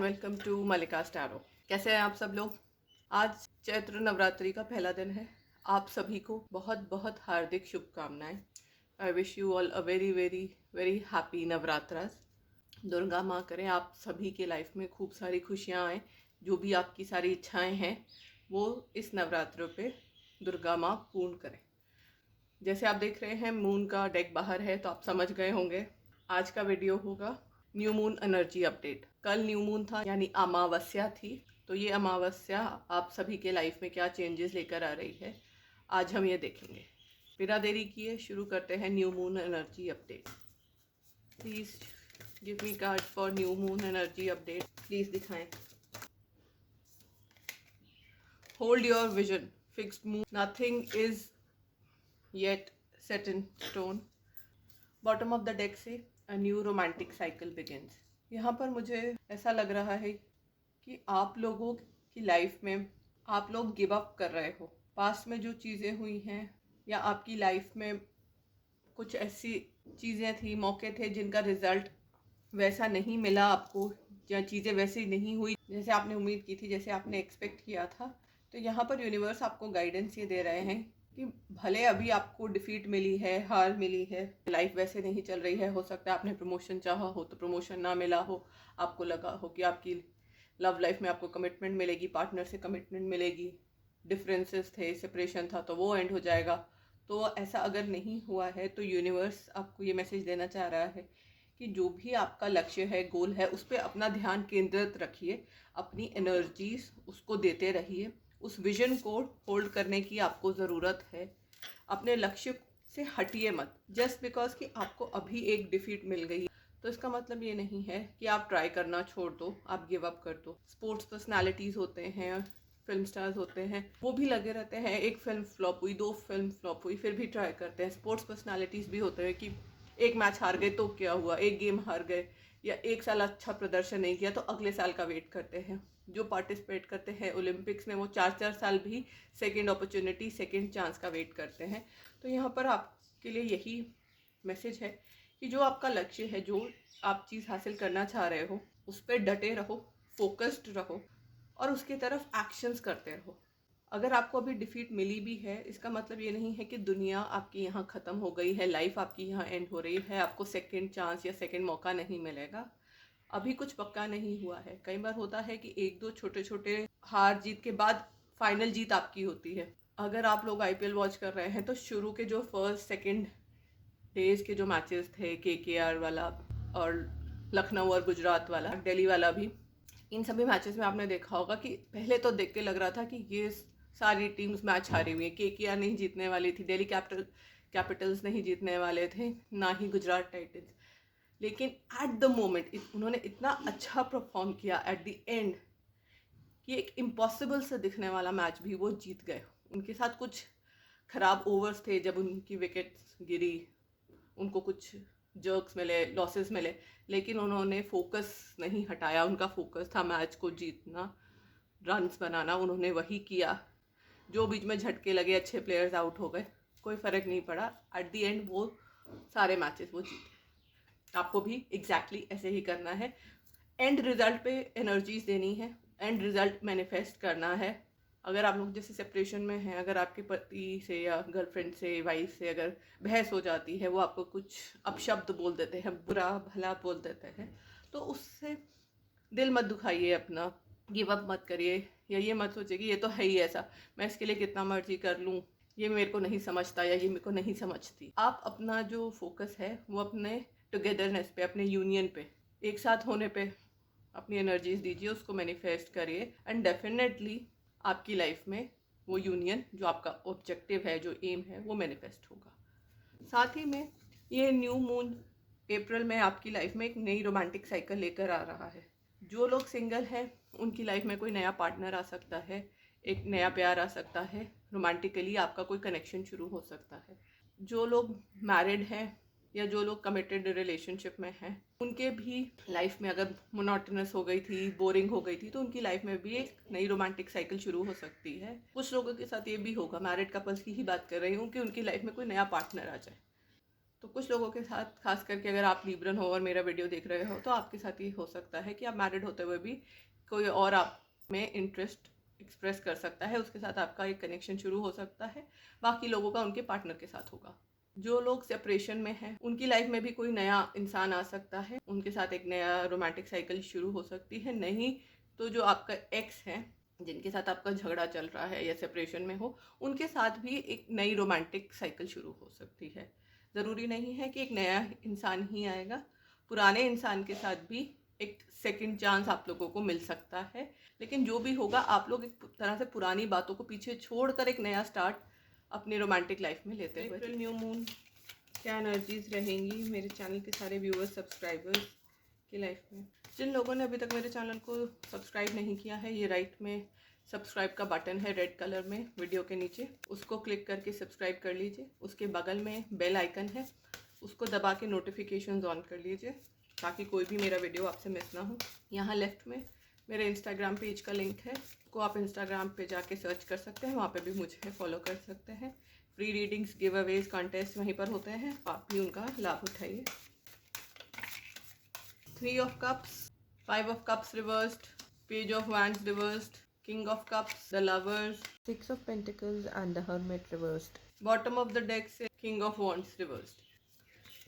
Welcome to Malika tarot. कैसे हैं आप सब लोग। आज चैत्र नवरात्रि का पहला दिन है। आप सभी को बहुत बहुत हार्दिक शुभकामनाएं। I wish you all a very very very happy Navratras. Durga माँ करें आप सभी के लाइफ में खूब सारी खुशियाँ आएँ। जो भी आपकी सारी इच्छाएं हैं वो इस नवरात्रों पे दुर्गा माँ पूर्ण करें। जैसे आप देख रहे हैं मून का डेक बाहर है तो आप समझ गए होंगे आज का वीडियो होगा न्यू मून एनर्जी अपडेट। कल न्यू मून था यानी अमावस्या थी, तो ये अमावस्या आप सभी के लाइफ में क्या चेंजेस लेकर आ रही है आज हम ये देखेंगे। बिना देरी किए शुरू करते हैं new moon energy update. Please give me card for new moon energy update. Please दिखाएं। Hold your vision, fixed moon, nothing is yet set in stone. Bottom of the deck से a new romantic cycle begins. यहाँ पर मुझे ऐसा लग रहा है कि आप लोगों की लाइफ में आप लोग गिव अप कर रहे हो। पास्ट में जो चीज़ें हुई हैं या आपकी लाइफ में कुछ ऐसी चीज़ें थी, मौके थे जिनका रिजल्ट वैसा नहीं मिला आपको, या चीज़ें वैसी नहीं हुई जैसे आपने उम्मीद की थी, जैसे आपने एक्सपेक्ट किया था। तो यहाँ पर यूनिवर्स आपको गाइडेंस ये दे रहे हैं कि भले अभी आपको डिफीट मिली है, हार मिली है, लाइफ वैसे नहीं चल रही है, हो सकता है आपने प्रमोशन चाहा हो तो प्रमोशन ना मिला हो, आपको लगा हो कि आपकी लव लाइफ में आपको कमिटमेंट मिलेगी, पार्टनर से कमिटमेंट मिलेगी, डिफरेंसेस थे, सेपरेशन था तो वो एंड हो जाएगा। तो ऐसा अगर नहीं हुआ है तो यूनिवर्स आपको ये मैसेज देना चाह रहा है कि जो भी आपका लक्ष्य है, गोल है, उस पर अपना ध्यान केंद्रित रखिए, अपनी एनर्जीज उसको देते रहिए। उस विजन को होल्ड करने की आपको ज़रूरत है। अपने लक्ष्य से हटिए मत। जस्ट बिकॉज कि आपको अभी एक डिफीट मिल गई तो इसका मतलब ये नहीं है कि आप ट्राई करना छोड़ दो, आप गिव अप कर दो। स्पोर्ट्स पर्सनालिटीज़ होते हैं, फिल्म स्टार्स होते हैं, वो भी लगे रहते हैं, एक फिल्म फ्लॉप हुई, 2 फिल्म फ्लॉप हुई, फिर भी ट्राई करते हैं। स्पोर्ट्स पर्सनालिटीज़ भी होते हैं कि एक मैच हार गए तो क्या हुआ, एक गेम हार गए या एक साल अच्छा प्रदर्शन नहीं किया तो अगले साल का वेट करते हैं। जो पार्टिसिपेट करते हैं ओलंपिक्स में वो 4-4 साल भी सेकेंड अपॉर्चुनिटी, सेकेंड चांस का वेट करते हैं। तो यहाँ पर आपके लिए यही मैसेज है कि जो आपका लक्ष्य है, जो आप चीज़ हासिल करना चाह रहे हो, उस पर डटे रहो, फोकस्ड रहो और उसकी तरफ एक्शंस करते रहो। अगर आपको अभी डिफीट मिली भी है, इसका मतलब ये नहीं है कि दुनिया आपकी यहाँ ख़त्म हो गई है, लाइफ आपकी यहाँ एंड हो रही है, आपको सेकेंड चांस या सेकेंड मौका नहीं मिलेगा। अभी कुछ पक्का नहीं हुआ है। कई बार होता है कि 1-2 छोटे छोटे हार जीत के बाद फाइनल जीत आपकी होती है। अगर आप लोग आईपीएल वॉच कर रहे हैं तो शुरू के जो फर्स्ट सेकेंड डेज के जो मैचेस थे, केकेआर वाला और लखनऊ और गुजरात वाला, दिल्ली वाला भी, इन सभी मैचेस में आपने देखा होगा कि पहले तो देख के लग रहा था कि ये सारी टीम्स मैच हारी हुई है। केकेआर नहीं जीतने वाली थी, दिल्ली कैपिटल्स नहीं जीतने वाले थे, ना ही गुजरात टाइटंस। लेकिन एट द मोमेंट उन्होंने इतना अच्छा परफॉर्म किया एट द एंड कि एक इम्पॉसिबल से दिखने वाला मैच भी वो जीत गए। उनके साथ कुछ खराब ओवर्स थे, जब उनकी विकेट्स गिरी, उनको कुछ जर्क्स मिले, लॉसेस मिले, लेकिन उन्होंने फोकस नहीं हटाया। उनका फोकस था मैच को जीतना, रन्स बनाना, उन्होंने वही किया। जो बीच में झटके लगे, अच्छे प्लेयर्स आउट हो गए, कोई फ़र्क नहीं पड़ा। एट द एंड वो सारे मैचेस वो जीते। आपको भी एग्जैक्टली ऐसे ही करना है। एंड रिजल्ट पे एनर्जीज देनी है, एंड रिजल्ट मैनिफेस्ट करना है। अगर आप लोग जैसे सेपरेशन में हैं, अगर आपके पति से या गर्लफ्रेंड से, वाइफ से अगर बहस हो जाती है, वो आपको कुछ अपशब्द बोल देते हैं, बुरा भला बोल देते हैं, तो उससे दिल मत दुखाइए अपना, गिव अप मत करिए, या ये मत सोचिए कि ये तो है ही ऐसा, मैं इसके लिए कितना मर्जी कर लूँ, ये मेरे को नहीं समझता या ये मेरे को नहीं समझती। आप अपना जो फोकस है वो अपने टुगेदरनेस पे, अपने यूनियन पे, एक साथ होने पे अपनी एनर्जीज दीजिए, उसको मैनिफेस्ट करिए एंड डेफिनेटली आपकी लाइफ में वो यूनियन, जो आपका ऑब्जेक्टिव है, जो एम है, वो मैनिफेस्ट होगा। साथ ही में ये न्यू मून अप्रैल में आपकी लाइफ में एक नई रोमांटिक साइकिल लेकर आ रहा है। जो लोग सिंगल हैं उनकी लाइफ में कोई नया पार्टनर आ सकता है, एक नया प्यार आ सकता है, रोमांटिकली आपका कोई कनेक्शन शुरू हो सकता है। जो लोग मैरिड हैं या जो लोग कमिटेड रिलेशनशिप में हैं, उनके भी लाइफ में अगर मोनोटोनस हो गई थी, बोरिंग हो गई थी, तो उनकी लाइफ में भी एक नई रोमांटिक साइकिल शुरू हो सकती है। कुछ लोगों के साथ ये भी होगा, मैरिड कपल्स की ही बात कर रही हूँ, कि उनकी लाइफ में कोई नया पार्टनर आ जाए। तो कुछ लोगों के साथ, खास करके अगर आप लिब्रन हो और मेरा वीडियो देख रहे हो, तो आपके साथ ये हो सकता है कि आप मैरिड होते हुए भी कोई और आप में इंटरेस्ट एक्सप्रेस कर सकता है, उसके साथ आपका एक कनेक्शन शुरू हो सकता है। बाकी लोगों का उनके पार्टनर के साथ होगा। जो लोग सेपरेशन में हैं उनकी लाइफ में भी कोई नया इंसान आ सकता है, उनके साथ एक नया रोमांटिक साइकिल शुरू हो सकती है। नहीं तो जो आपका एक्स है, जिनके साथ आपका झगड़ा चल रहा है या सेपरेशन में हो, उनके साथ भी एक नई रोमांटिक साइकिल शुरू हो सकती है। ज़रूरी नहीं है कि एक नया इंसान ही आएगा, पुराने इंसान के साथ भी एक सेकंड चांस आप लोगों को मिल सकता है। लेकिन जो भी होगा, आप लोग एक तरह से पुरानी बातों को पीछे छोड़कर एक नया स्टार्ट अपनी रोमांटिक लाइफ में लेते हुए। अप्रैल न्यू मून क्या एनर्जीज रहेंगी मेरे चैनल के सारे व्यूअर्स, सब्सक्राइबर्स की लाइफ में। जिन लोगों ने अभी तक मेरे चैनल को सब्सक्राइब नहीं किया है, ये राइट में सब्सक्राइब का बटन है रेड कलर में वीडियो के नीचे, उसको क्लिक करके सब्सक्राइब कर लीजिए। उसके बगल में बेल आइकन है, उसको दबा के नोटिफिकेशंस ऑन कर लीजिए ताकि कोई भी मेरा वीडियो आपसे मिस ना हो। यहाँ लेफ्ट में मेरे इंस्टाग्राम पेज का लिंक है, को आप इंस्टाग्राम पे जाके सर्च कर सकते हैं, वहाँ पे भी मुझे फॉलो कर सकते हैं। Free readings, give Awez, contest वहीं पर होते हैं, आप भी उनका लाभ उठाइए। 3 of Cups, 5 of Cups reversed, Page of Wands reversed, King of Cups, the Lovers, 6 of Pentacles and the Hermit reversed. Bottom of the deck says King of Wands reversed.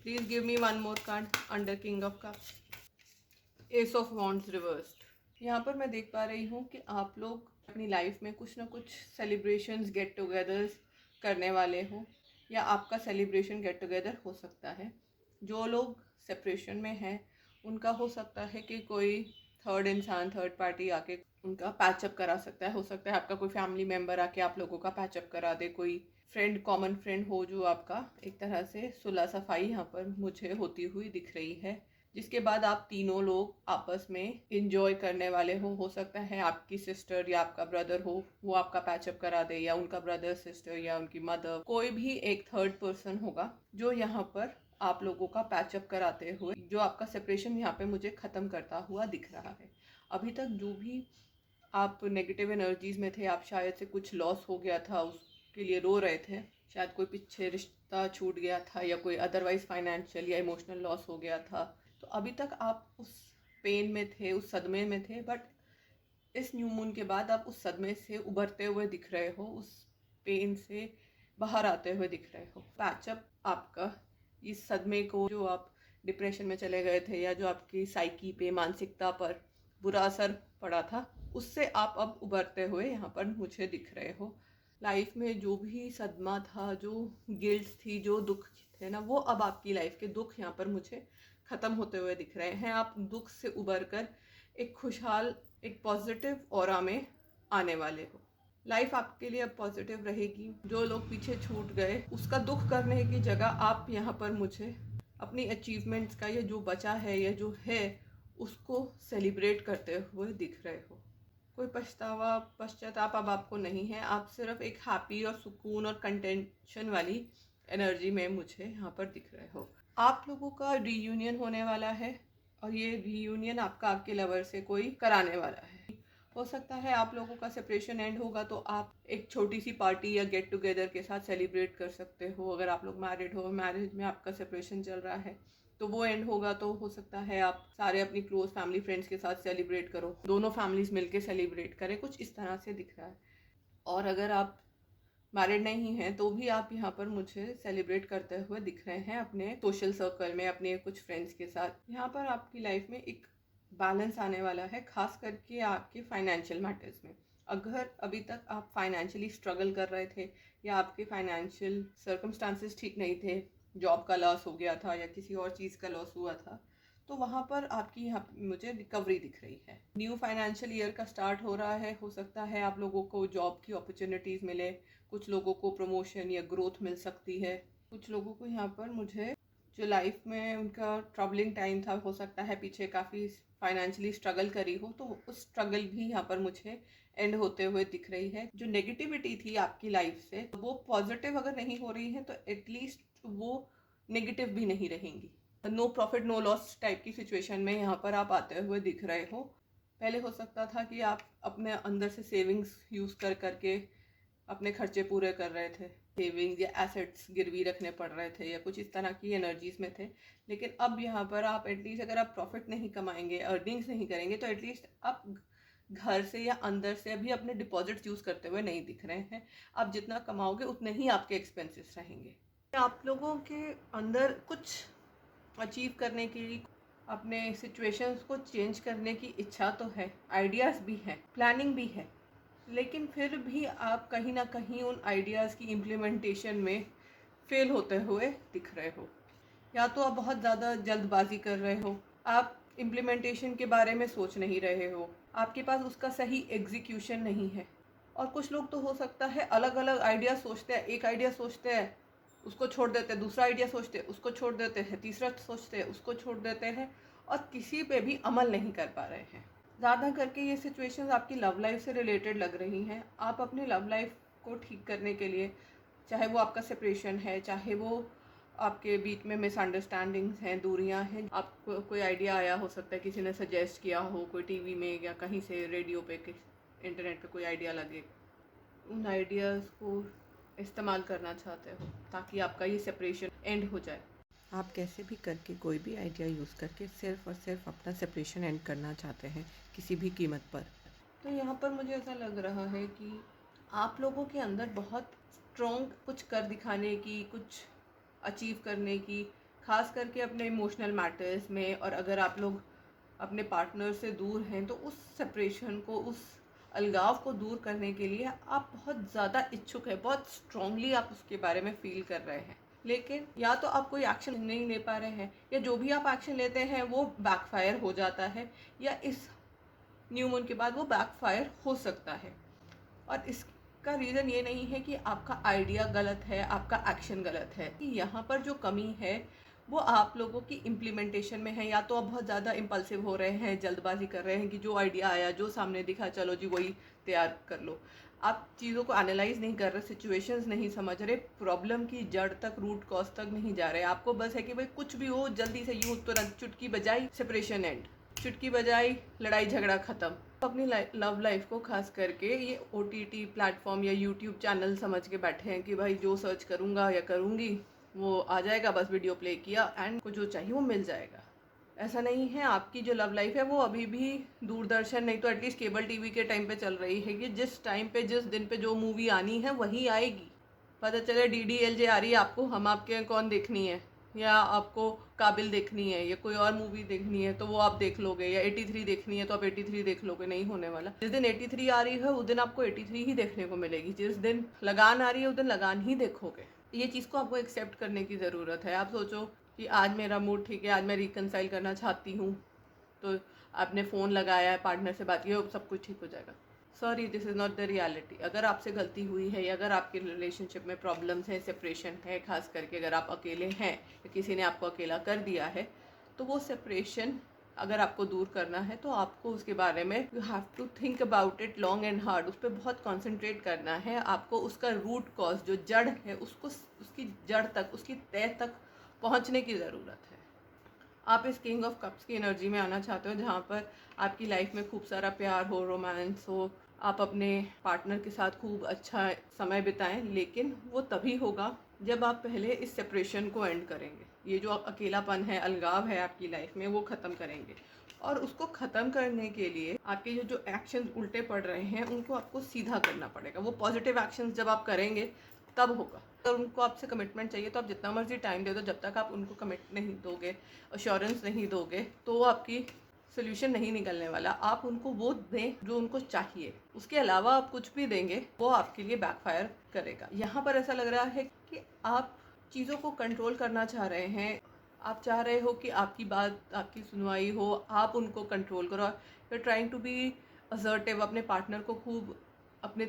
Please give me one more card under King of Cups. Ace of Wands reversed. यहाँ पर मैं देख पा रही हूँ कि आप लोग अपनी लाइफ में कुछ ना कुछ सेलिब्रेशंस, गेट टुगेदर्स करने वाले हो, या आपका सेलिब्रेशन गेट टुगेदर हो सकता है। जो लोग सेपरेशन में हैं उनका हो सकता है कि कोई थर्ड इंसान, थर्ड पार्टी आके उनका पैचअप करा सकता है। हो सकता है आपका कोई फैमिली मेम्बर आके आप लोगों का पैचअप करा दे, कोई फ्रेंड, कॉमन फ्रेंड हो जो आपका एक तरह से सुलह सफाई यहाँ पर मुझे होती हुई दिख रही है, जिसके बाद आप तीनों लोग आपस में इंजॉय करने वाले हो सकता है आपकी सिस्टर या आपका ब्रदर हो, वो आपका पैचअप करा दे, या उनका ब्रदर, सिस्टर या उनकी मदर, कोई भी एक थर्ड पर्सन होगा जो यहाँ पर आप लोगों का पैचअप कराते हुए, जो आपका सेपरेशन यहाँ पे मुझे ख़त्म करता हुआ दिख रहा है। अभी तक जो भी आप नेगेटिव एनर्जीज में थे, आप शायद से कुछ लॉस हो गया था उसके लिए रो रहे थे, शायद कोई पीछे रिश्ता छूट गया था या कोई अदरवाइज फाइनेंशियल या इमोशनल लॉस हो गया था, तो अभी तक आप उस पेन में थे, उस सदमे में थे। बट इस न्यू मून के बाद आप उस सदमे से उभरते हुए दिख रहे हो, उस पेन से बाहर आते हुए दिख रहे हो। पैचअप आपका इस सदमे को, जो आप डिप्रेशन में चले गए थे या जो आपकी साइकी पे, मानसिकता पर बुरा असर पड़ा था, उससे आप अब उभरते हुए यहाँ पर मुझे दिख रहे हो। लाइफ में जो भी सदमा था, जो गिल्ट थी, जो दुख थे ना, वो अब आपकी लाइफ के दुख यहाँ पर मुझे ख़त्म होते हुए दिख रहे हैं। आप दुख से उबर कर एक खुशहाल, एक पॉजिटिव ऑरा में आने वाले हो। लाइफ आपके लिए अब पॉजिटिव रहेगी। जो लोग पीछे छूट गए, उसका दुख करने की जगह आप यहाँ पर मुझे अपनी अचीवमेंट्स का, या जो बचा है या जो है, उसको सेलिब्रेट करते हुए दिख रहे हो। कोई पछतावा, पश्चाताप अब आपको नहीं है। आप सिर्फ एक हैप्पी और सुकून और कंटेंशन वाली एनर्जी में मुझे यहाँ पर दिख रहे हो। आप लोगों का रीयूनियन होने वाला है, और ये रीयूनियन आपका आपके लवर से कोई कराने वाला है। हो सकता है आप लोगों का सेपरेशन एंड होगा तो आप एक छोटी सी पार्टी या गेट टुगेदर के साथ सेलिब्रेट कर सकते हो। अगर आप लोग मैरिड हो, मैरिज में आपका सेपरेशन चल रहा है, तो वो एंड होगा तो हो सकता है आप सारे अपनी क्लोज फैमिली फ्रेंड्स के साथ सेलिब्रेट करो, दोनों फैमिलीज मिलके सेलिब्रेट करें, कुछ इस तरह से दिख रहा है। और अगर आप मैरिड नहीं हैं तो भी आप यहाँ पर मुझे सेलिब्रेट करते हुए दिख रहे हैं अपने सोशल सर्कल में, अपने कुछ फ्रेंड्स के साथ। यहाँ पर आपकी लाइफ में एक बैलेंस आने वाला है, खास करके आपके फाइनेंशियल मैटर्स में। अगर अभी तक आप फाइनेंशियली स्ट्रगल कर रहे थे, या आपके फाइनेंशियल सर्कमस्टांसेस ठीक नहीं थे, जॉब का लॉस हो गया था या किसी और चीज़ का लॉस हुआ था, तो वहाँ पर आपकी यहाँ मुझे रिकवरी दिख रही है। न्यू फाइनेंशियल ईयर का स्टार्ट हो रहा है। हो सकता है आप लोगों को जॉब की अपॉर्चुनिटीज़ मिले, कुछ लोगों को प्रमोशन या ग्रोथ मिल सकती है। कुछ लोगों को यहाँ पर मुझे, जो लाइफ में उनका ट्रबलिंग टाइम था, हो सकता है पीछे काफ़ी फाइनेंशियली स्ट्रगल करी हो, तो उस स्ट्रगल भी यहाँ पर मुझे एंड होते हुए दिख रही है। जो नेगेटिविटी थी आपकी लाइफ से, वो पॉजिटिव अगर नहीं हो रही है तो एटलीस्ट वो नेगेटिव भी नहीं रहेंगी। No profit no loss type की सिचुएशन में यहाँ पर आप आते हुए दिख रहे हो। पहले हो सकता था कि आप अपने अंदर से सेविंग्स यूज़ कर करके अपने खर्चे पूरे कर रहे थे, सेविंग्स या एसेट्स गिरवी रखने पड़ रहे थे या कुछ इस तरह की एनर्जीज में थे। लेकिन अब यहाँ पर आप एटलीस्ट अगर आप प्रॉफिट नहीं कमाएंगे, अर्निंग्स नहीं करेंगे, तो एटलीस्ट आप घर से या अंदर से अभी अपने डिपॉजिट्स यूज़ करते हुए नहीं दिख रहे हैं। आप जितना कमाओगे उतने ही आपके एक्सपेंसेस रहेंगे। आप लोगों के अंदर कुछ अचीव करने के लिए, अपने सिचुएशंस को चेंज करने की इच्छा तो है, आइडियाज़ भी हैं, प्लानिंग भी है, लेकिन फिर भी आप कहीं ना कहीं उन आइडियाज़ की इम्प्लीमेंटेशन में फेल होते हुए दिख रहे हो। या तो आप बहुत ज़्यादा जल्दबाजी कर रहे हो, आप इम्प्लीमेंटेशन के बारे में सोच नहीं रहे हो, आपके पास उसका सही एग्जीक्यूशन नहीं है। और कुछ लोग तो हो सकता है अलग अलग आइडिया सोचते हैं, एक आइडिया सोचते हैं उसको छोड़ देते हैं, दूसरा आइडिया सोचते हैं उसको छोड़ देते हैं, तीसरा सोचते हैं उसको छोड़ देते हैं, और किसी पे भी अमल नहीं कर पा रहे हैं। ज़्यादा करके ये सिचुएशंस आपकी लव लाइफ से रिलेटेड लग रही हैं। आप अपने लव लाइफ को ठीक करने के लिए, चाहे वो आपका सेपरेशन है, चाहे वो आपके बीच में मिसअंडरस्टैंडिंग्स हैं, दूरियां हैं, आपको कोई आइडिया आया हो सकता है, किसी ने सजेस्ट किया हो, कोई टीवी में या कहीं से, रेडियो पे, इंटरनेट पे कोई आइडिया लगे, उन आइडियाज़ को इस्तेमाल करना चाहते हो ताकि आपका ये सेपरेशन एंड हो जाए। आप कैसे भी करके कोई भी आइडिया यूज़ करके सिर्फ और सिर्फ अपना सेपरेशन एंड करना चाहते हैं किसी भी कीमत पर। तो यहाँ पर मुझे ऐसा लग रहा है कि आप लोगों के अंदर बहुत स्ट्रॉन्ग कुछ कर दिखाने की, कुछ अचीव करने की, खास करके अपने इमोशनल मैटर्स में, और अगर आप लोग अपने पार्टनर से दूर हैं तो उस सेपरेशन को, उस अलगाव को दूर करने के लिए आप बहुत ज़्यादा इच्छुक है, बहुत स्ट्रांगली आप उसके बारे में फील कर रहे हैं। लेकिन या तो आप कोई एक्शन नहीं ले पा रहे हैं, या जो भी आप एक्शन लेते हैं वो बैकफायर हो जाता है, या इस न्यू मून के बाद वो बैकफायर हो सकता है। और इसका रीज़न ये नहीं है कि आपका आइडिया गलत है, आपका एक्शन गलत है। यहाँ पर जो कमी है वो आप लोगों की इम्प्लीमेंटेशन में है। या तो आप बहुत ज़्यादा इम्पल्सिव हो रहे हैं, जल्दबाजी कर रहे हैं कि जो आइडिया आया, जो सामने दिखा, चलो जी वही तैयार कर लो। आप चीज़ों को एनालाइज नहीं कर रहे, सिचुएशंस नहीं समझ रहे, प्रॉब्लम की जड़ तक, रूट कॉज तक नहीं जा रहे। आपको बस है कि भाई कुछ भी हो जल्दी से, यूँ तुरंत चुटकी बजाई सेपरेशन एंड, चुटकी बजाई लड़ाई झगड़ा ख़त्म। अपनी लव लाइफ को खास करके ये OTT प्लेटफॉर्म या YouTube चैनल समझ के बैठे हैं कि भाई जो सर्च करूँगा या करूँगी वो आ जाएगा, बस वीडियो प्ले किया एंड को जो चाहिए वो मिल जाएगा। ऐसा नहीं है। आपकी जो लव लाइफ है वो अभी भी दूरदर्शन नहीं तो एटलीस्ट केबल टीवी के टाइम पे चल रही है कि जिस टाइम पे, जिस दिन पे जो मूवी आनी है वही आएगी। पता चले DDLJ आ रही है आपको हम आपके यहाँ कौन देखनी है, या आपको काबिल देखनी है, या कोई और मूवी देखनी है तो वो आप देख लोगे, या 83 देखनी है तो आप 83 देख लोगे। नहीं होने वाला। जिस दिन 83 आ रही है उस दिन आपको 83 ही देखने को मिलेगी, जिस दिन लगान आ रही है उस दिन लगान ही देखोगे। ये चीज़ को आपको एक्सेप्ट करने की ज़रूरत है। आप सोचो कि आज मेरा मूड ठीक है, आज मैं रिकनसाइल करना चाहती हूँ, तो आपने फ़ोन लगाया है, पार्टनर से बात की, सब कुछ ठीक हो जाएगा। Sorry, this is not the reality. अगर आपसे गलती हुई है, या अगर आपके रिलेशनशिप में प्रॉब्लम्स हैं, सेपरेशन है, खास करके अगर आप अकेले हैं या किसी ने आपको अकेला कर दिया है, तो वो सेपरेशन अगर आपको दूर करना है तो आपको उसके बारे में you have to think about it long and hard. उस पर बहुत कॉन्सेंट्रेट करना है आपको। उसका रूट कॉज जो जड़ है उसको, उसकी जड़ तक, उसकी तह तक पहुंचने की ज़रूरत है। आप इस किंग ऑफ कप्स की एनर्जी में आना चाहते हो जहाँ पर आपकी लाइफ में खूब सारा प्यार हो, रोमांस हो, आप अपने पार्टनर के साथ खूब अच्छा समय बिताएं। लेकिन वो तभी होगा जब आप पहले इस सेपरेशन को एंड करेंगे। ये जो अकेलापन है, अलगाव है आपकी लाइफ में, वो ख़त्म करेंगे। और उसको ख़त्म करने के लिए आपके जो एक्शंस उल्टे पड़ रहे हैं उनको आपको सीधा करना पड़ेगा। वो पॉजिटिव एक्शंस जब आप करेंगे तब होगा। अगर उनको आपसे कमिटमेंट चाहिए तो आप जितना मर्जी टाइम दे दो, जब तक आप उनको कमिट नहीं दोगे, अश्योरेंस नहीं दोगे, तो वो आपकी सोल्यूशन नहीं निकलने वाला। आप उनको वो दें जो उनको चाहिए, उसके अलावा आप कुछ भी देंगे वो आपके लिए बैकफायर करेगा। यहाँ पर ऐसा लग रहा है कि आप चीज़ों को कंट्रोल करना चाह रहे हैं। आप चाह रहे हो कि आपकी बात, आपकी सुनवाई हो, आप उनको कंट्रोल करो। You are trying to be assertive, अपने पार्टनर को खूब अपनी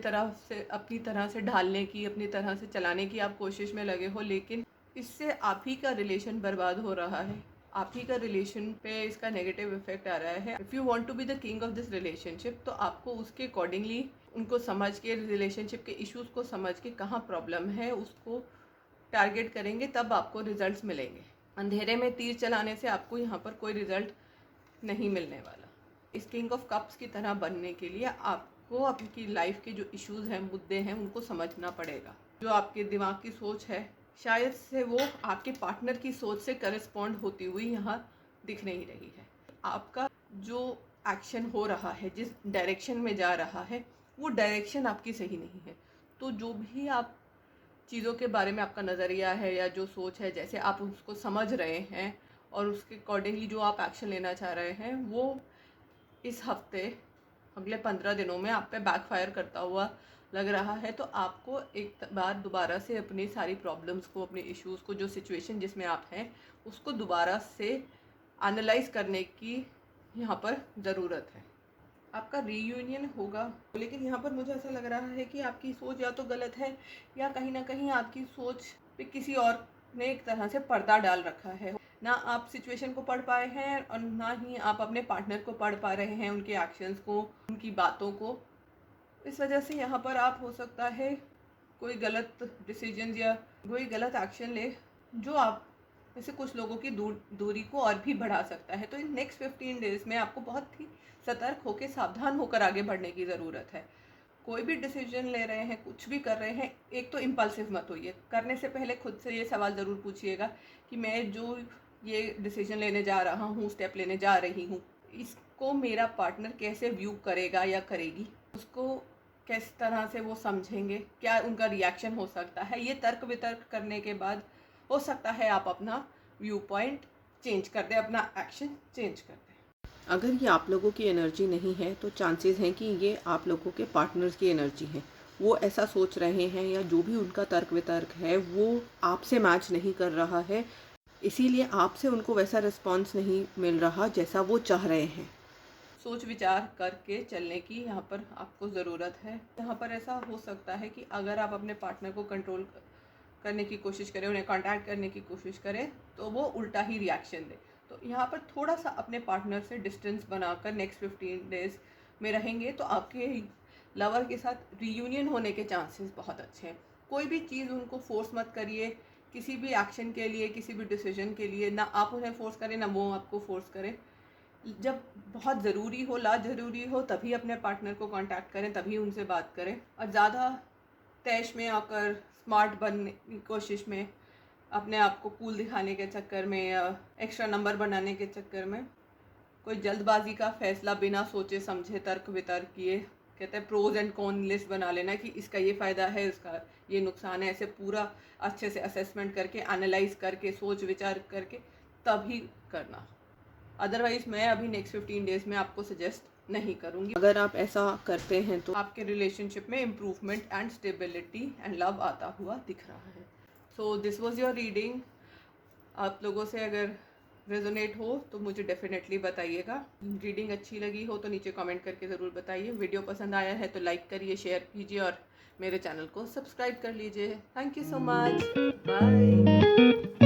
तरह से ढालने की, अपनी तरह से चलाने की आप कोशिश में लगे हो। लेकिन इससे आप ही का रिलेशन बर्बाद हो रहा है, आप ही का रिलेशन पे इसका नेगेटिव इफेक्ट आ रहा है। If you want to be the king of this relationship, तो आपको उसके अकॉर्डिंगली उनको समझ के, रिलेशनशिप के इश्यूज़ को समझ के, कहाँ प्रॉब्लम है उसको टारगेट करेंगे, तब आपको रिजल्ट्स मिलेंगे। अंधेरे में तीर चलाने से आपको यहाँ पर कोई रिजल्ट नहीं मिलने वाला। इस किंग ऑफ कप्स की तरह बनने के लिए आप आपको आपकी लाइफ के जो इश्यूज हैं, मुद्दे हैं, उनको समझना पड़ेगा। जो आपके दिमाग की सोच है शायद से वो आपके पार्टनर की सोच से करस्पॉन्ड होती हुई यहाँ दिख नहीं रही है। आपका जो एक्शन हो रहा है, जिस डायरेक्शन में जा रहा है, वो डायरेक्शन आपकी सही नहीं है। तो जो भी आप चीज़ों के बारे में आपका नज़रिया है या जो सोच है, जैसे आप उसको समझ रहे हैं और उसके अकॉर्डिंगली जो आप एक्शन लेना चाह रहे हैं, वो इस हफ्ते अगले 15 दिनों में आप पे बैकफायर करता हुआ लग रहा है। तो आपको एक बार दोबारा से अपनी सारी प्रॉब्लम्स को, अपने इश्यूज़ को, जो सिचुएशन जिसमें आप हैं, उसको दोबारा से एनालाइज करने की यहाँ पर ज़रूरत है। आपका रीयूनियन होगा, लेकिन यहाँ पर मुझे ऐसा लग रहा है कि आपकी सोच या तो गलत है या कहीं ना कहीं आपकी सोच पे किसी और ने एक तरह से पर्दा डाल रखा है। ना आप सिचुएशन को पढ़ पाए हैं और ना ही आप अपने पार्टनर को पढ़ पा रहे हैं, उनके एक्शंस को, उनकी बातों को। इस वजह से यहाँ पर आप हो सकता है कोई गलत डिसीजन या कोई गलत एक्शन ले, जो आप जैसे कुछ लोगों की दूरी को और भी बढ़ा सकता है। तो इन नेक्स्ट 15 डेज में आपको बहुत ही सतर्क होकर, सावधान होकर आगे बढ़ने की ज़रूरत है। कोई भी डिसीजन ले रहे हैं, कुछ भी कर रहे हैं, एक तो इम्पल्सिव मत होइए। करने से पहले खुद से ये सवाल ज़रूर पूछिएगा कि मैं जो ये डिसीजन लेने जा रहा हूँ, स्टेप लेने जा रही हूँ, इसको मेरा पार्टनर कैसे व्यू करेगा या करेगी, उसको किस तरह से वो समझेंगे, क्या उनका रिएक्शन हो सकता है। ये तर्क वितर्क करने के बाद हो सकता है आप अपना व्यू पॉइंट चेंज कर दें, अपना एक्शन चेंज कर दें। अगर ये आप लोगों की एनर्जी नहीं है तो चांसेस हैं कि ये आप लोगों के पार्टनर्स की एनर्जी है। वो ऐसा सोच रहे हैं या जो भी उनका तर्क वितर्क है वो आपसे मैच नहीं कर रहा है, इसीलिए आपसे उनको वैसा रिस्पॉन्स नहीं मिल रहा जैसा वो चाह रहे हैं। सोच विचार करके चलने की यहाँ पर आपको ज़रूरत है। यहाँ पर ऐसा हो सकता है कि अगर आप अपने पार्टनर को कंट्रोल करने की कोशिश करें, उन्हें कांटेक्ट करने की कोशिश करें, तो वो उल्टा ही रिएक्शन दे। तो यहाँ पर थोड़ा सा अपने पार्टनर से डिस्टेंस बनाकर नेक्स्ट 15 डेज में रहेंगे तो आपके लवर के साथ रीयूनियन होने के चांसेस बहुत अच्छे हैं। कोई भी चीज़ उनको फोर्स मत करिए, किसी भी एक्शन के लिए, किसी भी डिसीजन के लिए। ना आप उन्हें फोर्स करें, ना वो आपको फोर्स करें। जब बहुत ज़रूरी हो, लाज़रूरी हो, तभी अपने पार्टनर को कांटेक्ट करें, तभी उनसे बात करें। और ज़्यादा तैश में आकर, स्मार्ट बनने की कोशिश में, अपने आप को कूल दिखाने के चक्कर में या एक्स्ट्रा नंबर बनाने के चक्कर में कोई जल्दबाजी का फैसला बिना सोचे समझे, तर्क वितर्क किए, कहते हैं प्रोज एंड कॉन लिस्ट बना लेना कि इसका ये फ़ायदा है, इसका ये नुकसान है, ऐसे पूरा अच्छे से असेसमेंट करके, एनालाइज करके, सोच विचार करके तभी करना। अदरवाइज मैं अभी नेक्स्ट 15 डेज में आपको सजेस्ट नहीं करूँगी। अगर आप ऐसा करते हैं तो आपके रिलेशनशिप में improvement and stability and love आता हुआ दिख रहा है। So this was your reading. आप लोगों से अगर रेजोनेट हो तो मुझे डेफिनेटली बताइएगा। रीडिंग अच्छी लगी हो तो नीचे कमेंट करके ज़रूर बताइए। वीडियो पसंद आया है तो लाइक करिए, शेयर कीजिए और मेरे चैनल को सब्सक्राइब कर लीजिए। Thank you so much, bye.